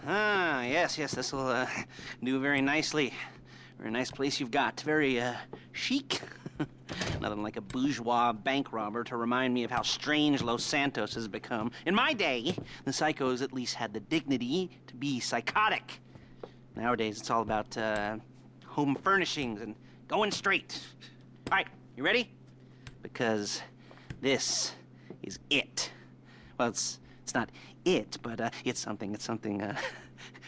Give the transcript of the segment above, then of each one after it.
Yes, this will do very nicely. Very nice place you've got. Very chic. Nothing like a bourgeois bank robber to remind me of how strange Los Santos has become. In my day, the psychos at least had the dignity to be psychotic. Nowadays, it's all about home furnishings and going straight. All right, you ready? Because this is it. Well, it's not it, but it's something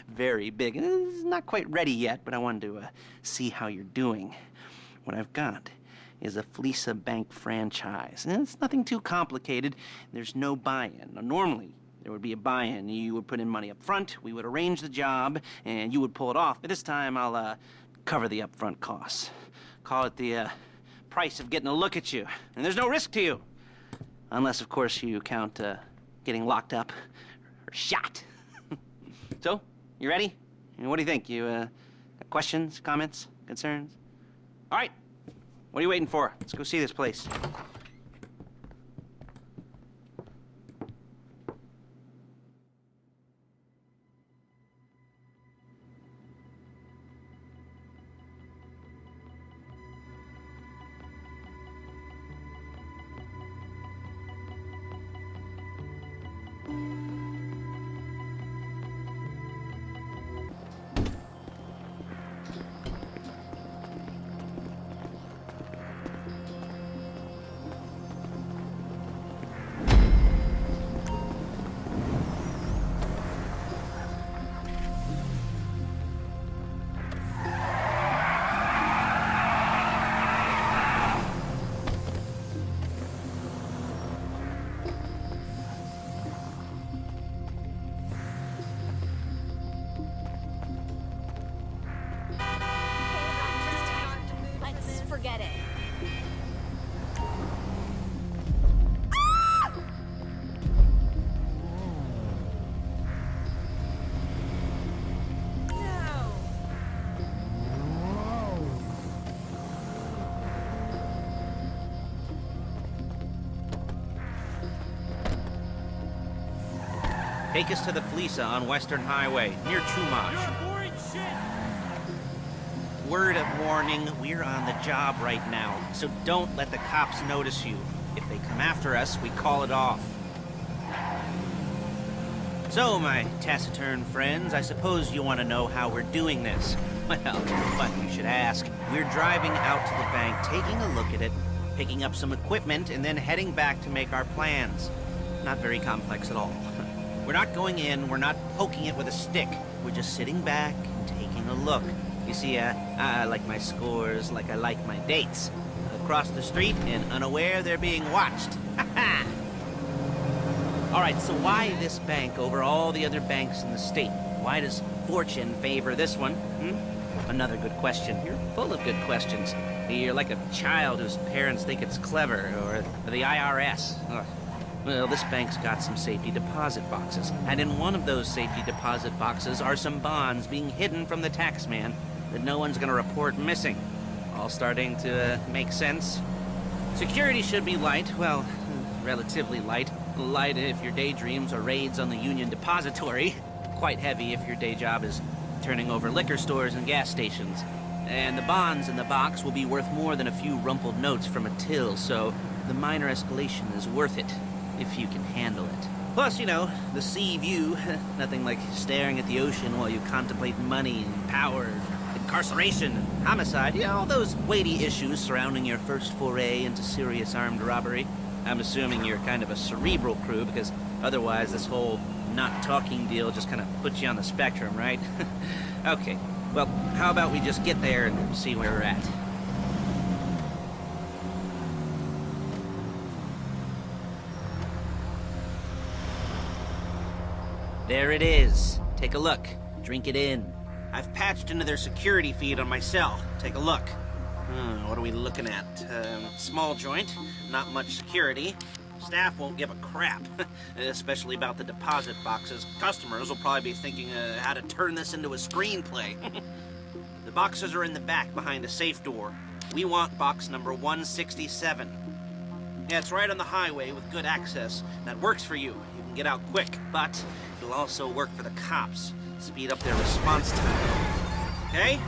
very big. It's not quite ready yet, but I wanted to see how you're doing. What I've got is a Fleesa Bank franchise. And it's nothing too complicated. There's no buy-in. Now, normally, there would be a buy-in. You would put in money up front, we would arrange the job, and you would pull it off. But this time, I'll cover the upfront costs. Call it the price of getting a look at you. And there's no risk to you. Unless, of course, you count getting locked up or shot. So, you ready? What do you think? You got questions, comments, concerns? All right. What are you waiting for? Let's go see this place. Forget it. Take us to the Fleesa on Western Highway, near Chumash. Word of warning, we're on the job right now, so don't let the cops notice you. If they come after us, we call it off. So, my taciturn friends, I suppose you want to know how we're doing this. Well, funny you should ask. We're driving out to the bank, taking a look at it, picking up some equipment, and then heading back to make our plans. Not very complex at all. We're not going in, we're not poking it with a stick. We're just sitting back and taking a look. You see, I like my scores like I like my dates. Across the street and unaware they're being watched. Ha-ha! All right, so why this bank over all the other banks in the state? Why does fortune favor this one? Another good question. You're full of good questions. You're like a child whose parents think it's clever, or the IRS. Ugh. Well, this bank's got some safety deposit boxes, and in one of those safety deposit boxes are some bonds being hidden from the tax man that no one's gonna report missing. All starting to make sense. Security should be light, well, relatively light. Light if your daydreams are raids on the Union Depository. Quite heavy if your day job is turning over liquor stores and gas stations. And the bonds in the box will be worth more than a few rumpled notes from a till, so the minor escalation is worth it, if you can handle it. Plus, you know, the sea view, nothing like staring at the ocean while you contemplate money and power, incarceration, homicide, you know, all those weighty issues surrounding your first foray into serious armed robbery. I'm assuming you're kind of a cerebral crew, because otherwise this whole not talking deal just kind of puts you on the spectrum, right? Okay, well, how about we just get there and see where we're at? There it is. Take a look. Drink it in. I've patched into their security feed on my cell. Take a look. What are we looking at? Small joint, not much security. Staff won't give a crap, especially about the deposit boxes. Customers will probably be thinking how to turn this into a screenplay. The boxes are in the back behind a safe door. We want box number 167. Yeah, it's right on the highway with good access. That works for you. You can get out quick, but you'll It'll also work for the cops. Speed up their response time. Okay?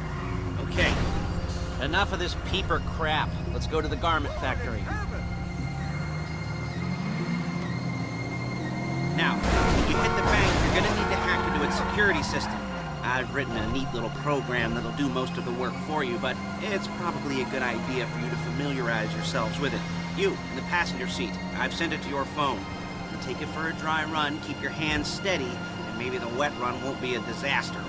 Okay. Enough of this peeper crap. Let's go to the garment factory. Now, when you hit the bank, you're gonna need to hack into its security system. I've written a neat little program that'll do most of the work for you, but it's probably a good idea for you to familiarize yourselves with it. You, in the passenger seat, I've sent it to your phone. You take it for a dry run, keep your hands steady, and maybe the wet run won't be a disaster.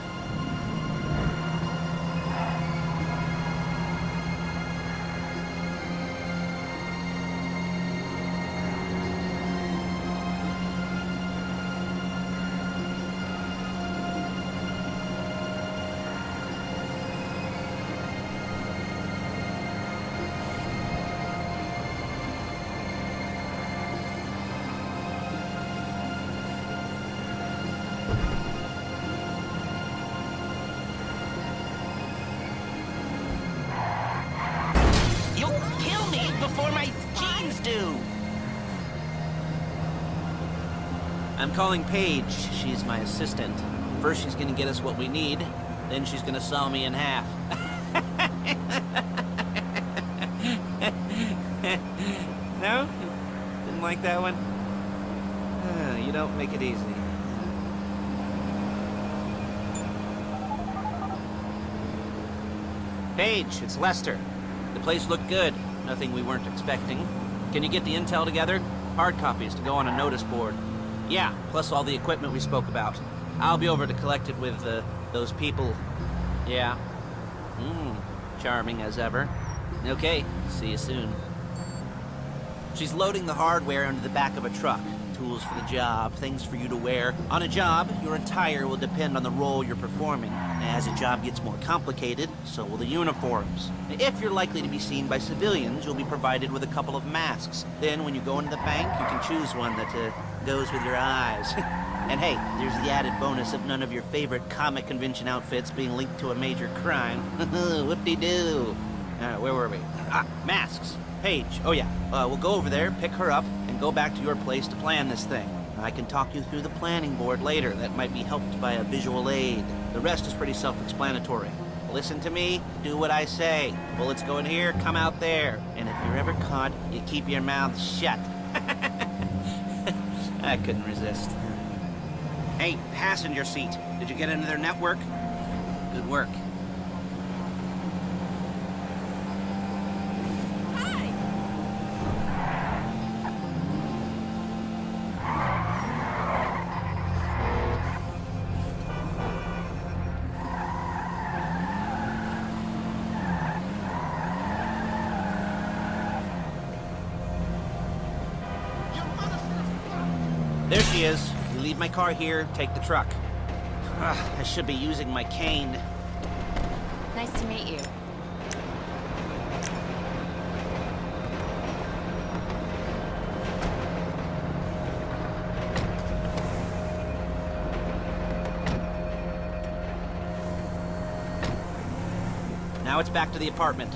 Before my jeans do! I'm calling Paige. She's my assistant. First she's gonna get us what we need, then she's gonna saw me in half. No? Didn't like that one? You don't make it easy. Paige, it's Lester. The place looked good. Nothing we weren't expecting. Can you get the intel together? Hard copies to go on a notice board. Yeah, plus all the equipment we spoke about. I'll be over to collect it with, those people. Yeah. Charming as ever. Okay, see you soon. She's loading the hardware into the back of a truck. Tools for the job, things for you to wear. On a job, your attire will depend on the role you're performing. As a job gets more complicated, so will the uniforms. If you're likely to be seen by civilians, you'll be provided with a couple of masks. Then when you go into the bank, you can choose one that goes with your eyes. And hey, there's the added bonus of none of your favorite comic convention outfits being linked to a major crime. Whoop-de-doo. Where were we? Masks. Paige. Oh yeah, we'll go over there, pick her up, and go back to your place to plan this thing. I can talk you through the planning board later. That might be helped by a visual aid. The rest is pretty self-explanatory. Listen to me, do what I say. Bullets go in here, come out there. And if you're ever caught, you keep your mouth shut. I couldn't resist. Hey, passenger seat. Did you get into their network? Good work. There she is. You leave my car here, take the truck. I should be using my cane. Nice to meet you. Now it's back to the apartment.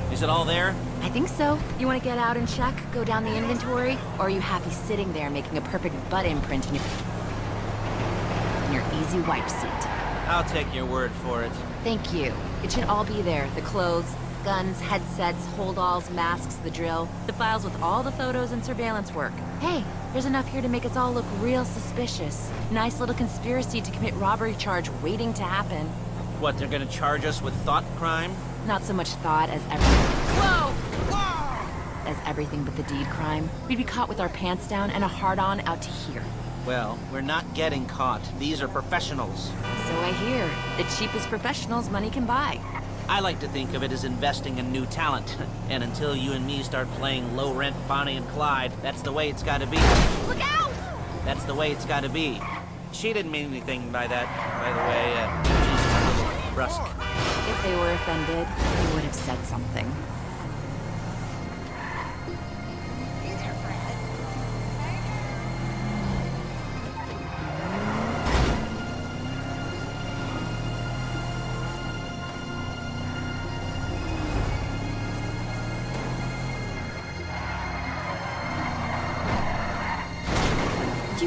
Is it all there? I think so. You want to get out and check? Go down the inventory? Or are you happy sitting there making a perfect butt imprint in your easy wipe seat? I'll take your word for it. Thank you. It should all be there. The clothes, guns, headsets, hold-alls, masks, the drill. The files with all the photos and surveillance work. Hey, there's enough here to make us all look real suspicious. Nice little conspiracy to commit robbery charge waiting to happen. What, they're gonna charge us with thought crime? Not so much thought as everything. Whoa! Whoa! As everything but the deed crime. We'd be caught with our pants down and a hard-on out to here. Well, we're not getting caught. These are professionals. So I hear. The cheapest professionals money can buy. I like to think of it as investing in new talent. And until you and me start playing low-rent Bonnie and Clyde, that's the way it's gotta be. Look out! That's the way it's gotta be. She didn't mean anything by that, by the way. She's a little brusque. If they were offended, they would have said something.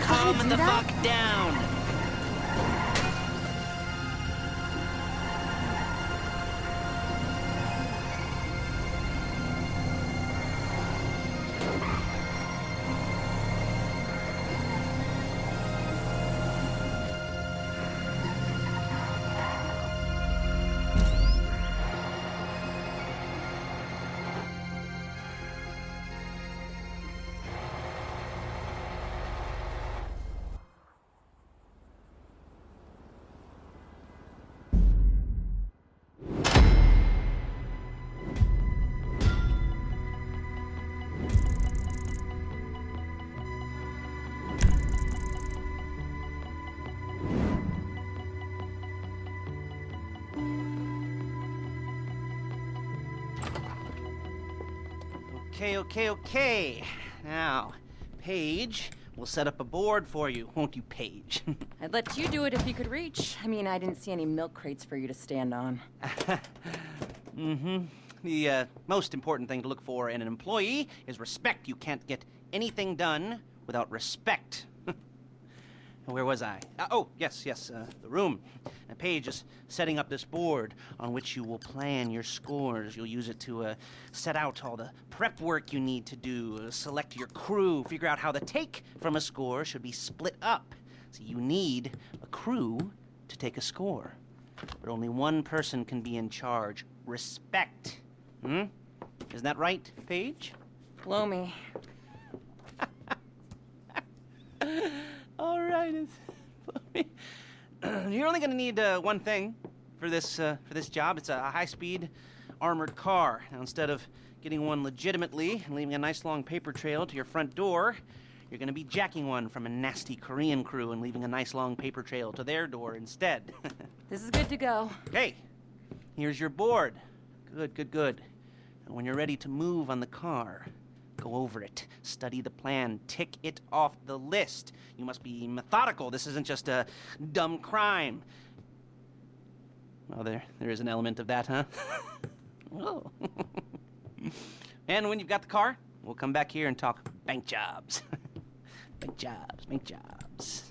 You gotta Calm do the that? fuck down. Okay. Now, Paige, we'll set up a board for you, won't you, Paige? I'd let you do it if you could reach. I mean, I didn't see any milk crates for you to stand on. The most important thing to look for in an employee is respect. You can't get anything done without respect. Where was I? Yes, the room. Paige is setting up this board on which you will plan your scores. You'll use it to set out all the prep work you need to do, select your crew, figure out how the take from a score should be split up. So you need a crew to take a score. But only one person can be in charge. Respect. Isn't that right, Paige? Blow me. All right. You're only going to need one thing for this job. It's a high-speed armored car. Now, instead of getting one legitimately and leaving a nice long paper trail to your front door, you're going to be jacking one from a nasty Korean crew and leaving a nice long paper trail to their door instead. This is good to go. Hey, here's your board. Good. And when you're ready to move on the car, go over it, study the plan, tick it off the list. You must be methodical. This isn't just a dumb crime. Well, there is an element of that, huh? Oh. And when you've got the car, we'll come back here and talk bank jobs. Bank jobs.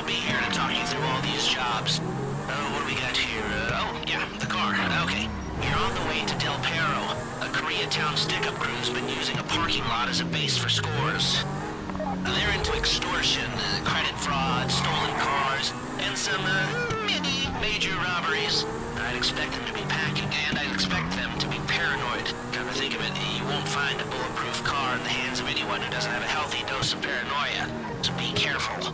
I'll be here to talk you through all these jobs. What do we got here? Yeah, the car. Okay. You're on the way to Del Perro. A Koreatown stick-up crew's been using a parking lot as a base for scores. They're into extortion, credit fraud, stolen cars, and some, major robberies. I'd expect them to be packing, and I'd expect them to be paranoid. Come to think of it, you won't find a bulletproof car in the hands of anyone who doesn't have a healthy dose of paranoia. So be careful.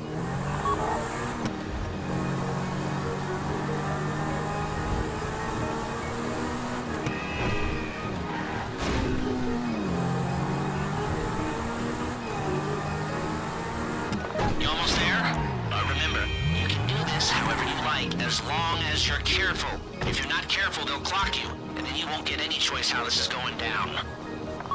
You almost there? Remember, you can do this however you like, as long as you're careful. If you're not careful, they'll clock you, and then you won't get any choice how this is going down.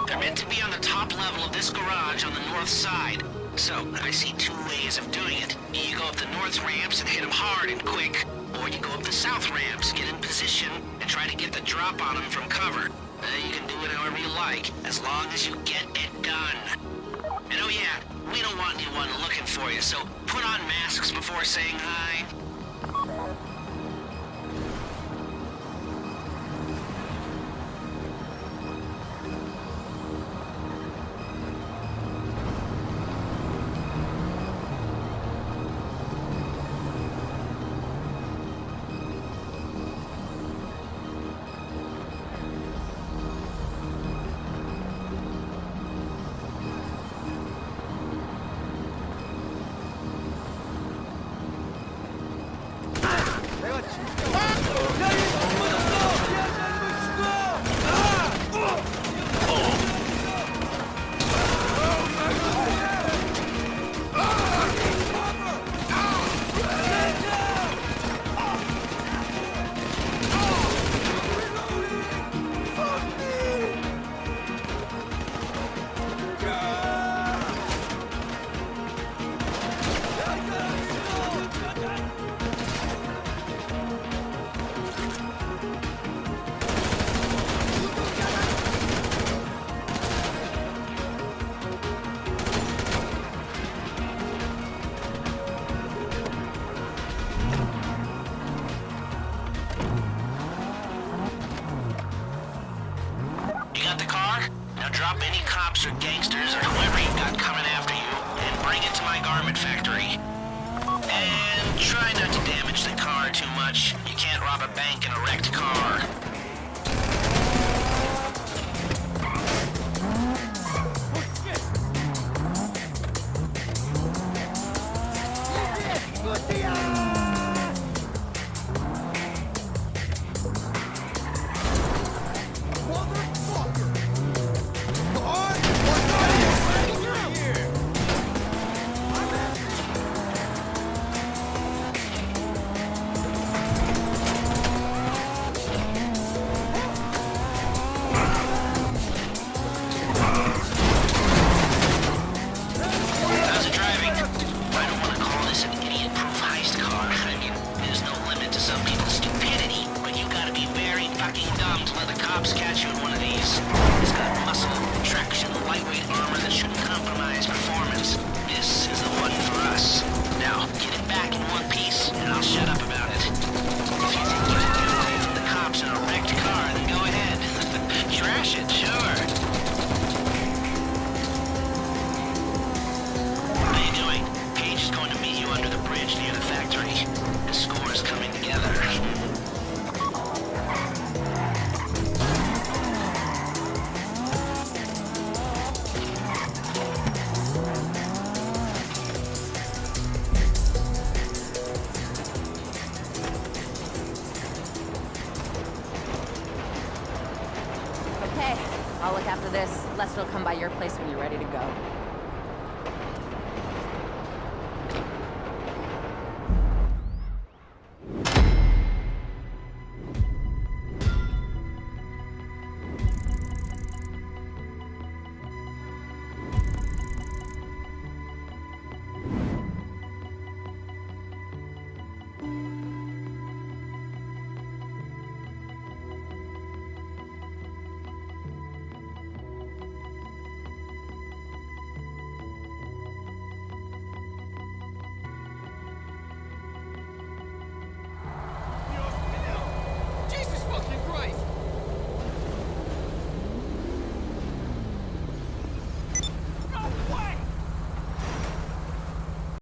They're meant to be on the top level of this garage on the north side. So, I see two ways of doing it. You go up the north ramps and hit them hard and quick, or you go up the south ramps, get in position, and try to get the drop on them from cover. You can do it however you like, as long as you get it done. And oh yeah, we don't want anyone looking for you, so put on masks before saying hi. Drop any cops or gangsters or whoever you've got coming after you and bring it to my garment factory. And try not to damage the car too much. You can't rob a bank in a wrecked car. Catch you in one of these. It's got muscle, traction, lightweight armor that shouldn't compromise performance. This is the one for us. Now, get it back in one piece, and I'll shut up about it. If you think you can get away from the cops in a wrecked car, then go ahead. Trash it, sure. How you doing? Paige is going to meet you under the bridge near the factory. The score is coming together. Okay, I'll look after this. Lester will come by your place when you're ready to go.